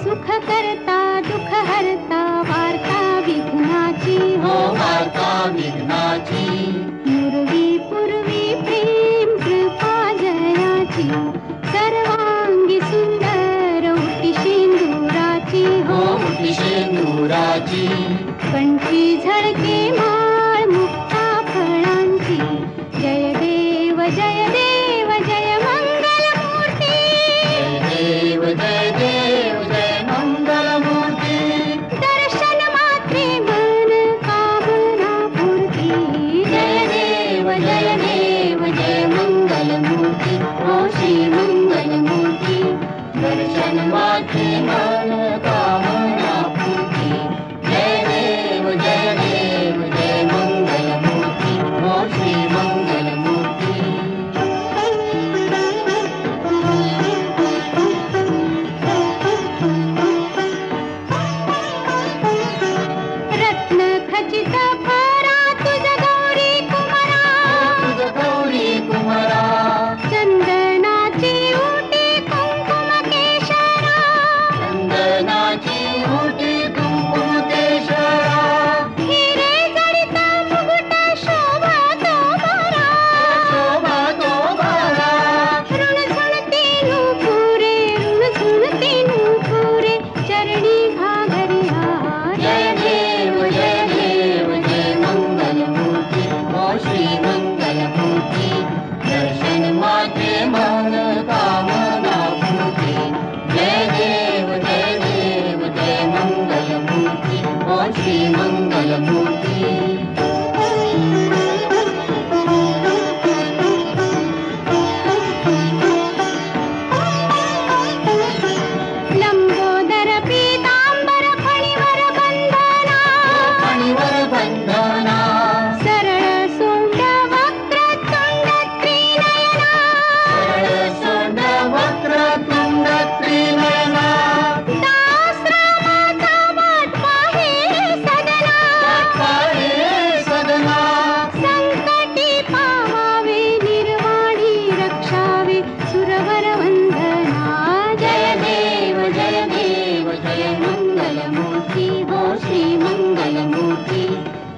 सुख करता दुःख हरता वार्ता विघ्नाची हो वार्ता विघ्नाची पूर्वी पूर्वी प्रेम कृपा जयाची सर्वांगी सुंदर उटी शेंदुराची हो उटी शेंदुराची कंठी झळके माळ मुक्ता फळांची जय देव जय देव जय मंगल मूर्ती जय देव जय देव जय मंगल मूर्ती दर्शन मात्रे मन कामना पूर्ती जय देव जय मंगल मूर्ती ओ श्री मंगल मूर्ती दर्शन मात्रे मन कामना पूर्ती जय देव जय मंगल मूर्ती ओ श्री मंगल मूर्ती रत्न खचित फरा तुझ गौरी कुमारा चंदनाची उटी कुंकुम केशरा हिरे जडित मुकुट शोभा तो बरा ऋण झुणती नूपुरे चरणी घाघरिया जय देव जय मंगल मूर्ती ओ श्री मंगल मूर्ती दर्शन मात्रे मन कामना पूर्ती जय देव जय मंगल मूर्ती ओ श्री मंगल मूर्ती लंबोदर पीतांबर फणीवर बंधना सरळ सोंड वक्र तुंड त्रिनयना दासरामाचा वाट पाहे सदना संकटी पावावे निर्वाणी रक्षावे सुरवर वंदना जय देव जय मंगल मूर्ती हो श्री मंगल मूर्ती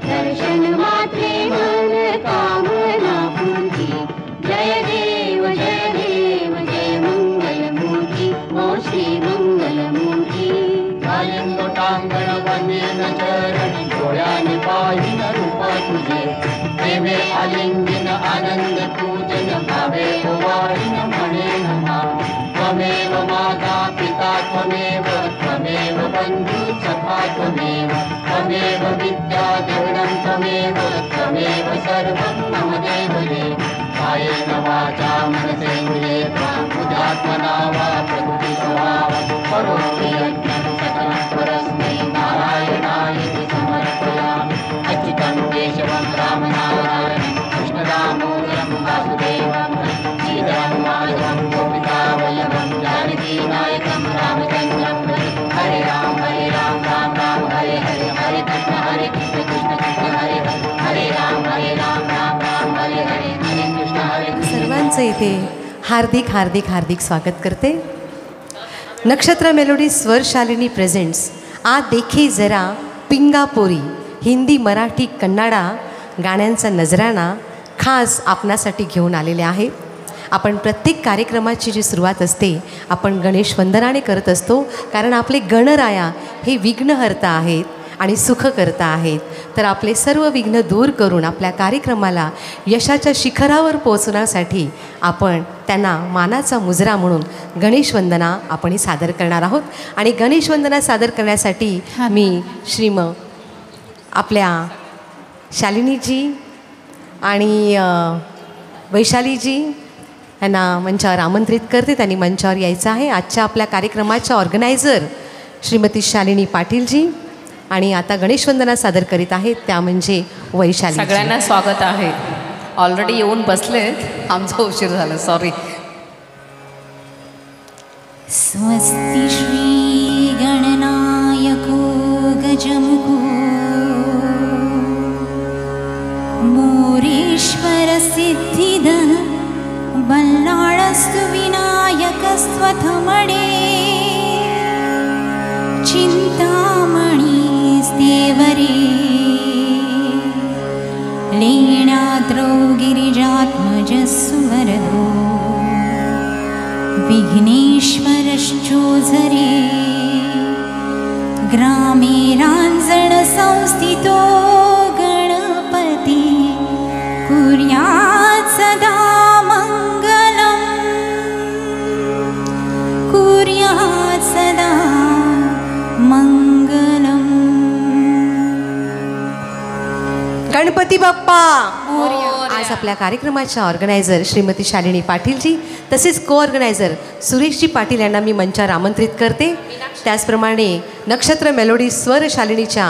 दर्शन मात्रे मन कामना पूर्ती जय देव जय मंगल मूर्ती हो श्री मंगल मूर्ती लोटांगण वंदेन चरण डोळ्याने पाहिन रूप तुझे प्रेमे आलिंगन आनंद पूजन भावे वाहिन म्हणेन मा त्वमेव माता पिता त्वमेव बंधु सखा त्वमेव विद्या देवनं त्वमेव सर्वं मम देवते कायेन वाचा मनसेन्द्रिये बुद्ध्यात्मना वा प्रकृति स्वभावं करोमि यज्ञं सकलं परस्मै नारायणायेति समर्पयामि अच्युतं केशवं रामनारायणं कृष्णदामोदरं वासुदेवं श्रीधरं माधवं गोपिकावल्लभं जानकीनायकं रामचन्द्रं हरे राम राम राम हरे हरे हरे कृष्ण कृष्ण हरे हरे राम राम राम हरे हरे हरे कृष्ण सर्वांचं इथे हार्दिक हार्दिक हार्दिक स्वागत करते. नक्षत्र मेलोडी स्वरशालिनी प्रेझेंट्स आ देखी जरा पिंगापोरी हिंदी मराठी कन्नडा गाण्यांचा नजराणा खास आपणासाठी घेऊन आलेले आहे. आपण प्रत्येक कार्यक्रमाची जी सुरुवात असते आपण गणेश वंदनाने करत असतो, कारण आपले गणराया हे विघ्नहर्ता आहेत आणि सुखकर्ता आहेत. तर आपले सर्व विघ्न दूर करून आपल्या कार्यक्रमाला यशाच्या शिखरावर पोहोचण्यासाठी आपण त्यांना मानाचा मुजरा म्हणून गणेश वंदना आपण सादर करणार आहोत. आणि गणेश वंदना सादर करण्यासाठी मी आपल्या शालिनीजी आणि वैशालीजी यांना मंचावर आमंत्रित करते. त्यांनी मंचावर यायचं आहे. आजच्या आपल्या कार्यक्रमाच्या ऑर्गनायझर श्रीमती शालिनी पाटीलजी आणि आता गणेशवंदना सादर करीत आहेत त्या म्हणजे वैशाली. सगळ्यांना स्वागत आहे. ऑलरेडी येऊन बसलेत, आमचा उशीर झाला, सॉरी. स्वस्ति श्री गणनायको गजमुखो मोरेश्वर सिद्धिदः बल्लाळस्तु विनायकस्त्वथमणे रात्रौ गिरिजात्मजस्सु वरदो विघ्नेश्वरश्चोझरे ग्रामे राञ्जनसंस्थितो गणपति कुर्यात् सदा मङ्गलम् कुर्यात् सदा मङ्गलम्। गणपती बाप्पा आज आपल्या कार्यक्रमाच्या ऑर्गनायझर श्रीमती शालिनी पाटीलजी तसेच को ऑर्गनायझर सुरेशजी पाटील यांना मी मंचावर आमंत्रित करते। त्याचप्रमाणे नक्षत्र मेलोडी स्वर शालिनीच्या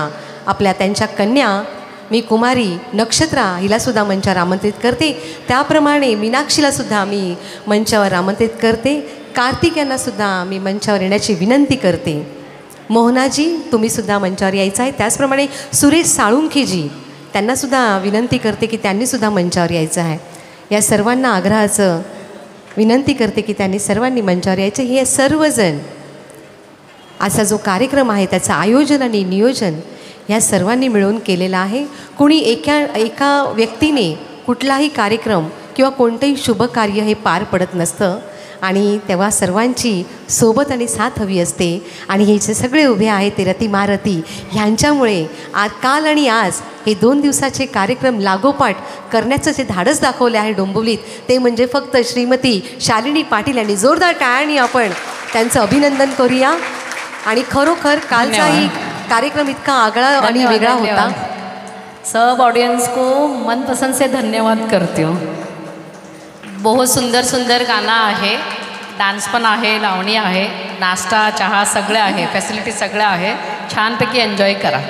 आपल्या त्यांच्या कन्या मी कुमारी नक्षत्रा हिलासुद्धा मंचावर आमंत्रित करते। त्याप्रमाणे मीनाक्षीलासुद्धा मी मंचावर आमंत्रित करते। कार्तिक यांनासुद्धा मी मंचावर येण्याची विनंती करते। मोहनाजी तुम्हीसुद्धा मंचावर यायचं आहे। त्याचप्रमाणे सुरेश साळुंखेजी त्यांनासुद्धा विनंती करते की त्यांनीसुद्धा मंचावर यायचं आहे। या सर्वांना आग्रहाचं विनंती करते की त्यांनी सर्वांनी मंचावर यायचं। हे सर्वजण असा जो कार्यक्रम आहे त्याचं आयोजन आणि नियोजन या सर्वांनी मिळून केलेलं आहे। कुणी एका व्यक्तीने कुठलाही कार्यक्रम किंवा कोणतंही शुभ कार्य हे पार पडत नसतं आणि तेव्हा सर्वांची सोबत आणि साथ हवी असते। आणि हे जे सगळे उभे आहेत ते रती महारथी ह्यांच्यामुळे काल आणि आज हे 2 दिवसाचे कार्यक्रम लागोपाठ करण्याचं जे धाडस दाखवले आहे डोंबिवलीत ते म्हणजे फक्त श्रीमती शालिनी पाटील यांनी। जोरदार टाळ्यांनी आपण त्यांचं अभिनंदन करूया। आणि खरोखर कालचाही कार्यक्रम इतका आगळा आणि वेगळा होता। सब ऑडियंस को मनपसंद से धन्यवाद करती हूँ। बहुत सुंदर सुंदर गाना आहे, डान्स पण आहे, लावणी आहे, नाश्ता चहा सगळं आहे, फॅसिलिटी सगळं आहे। छानपैकी एन्जॉय करा।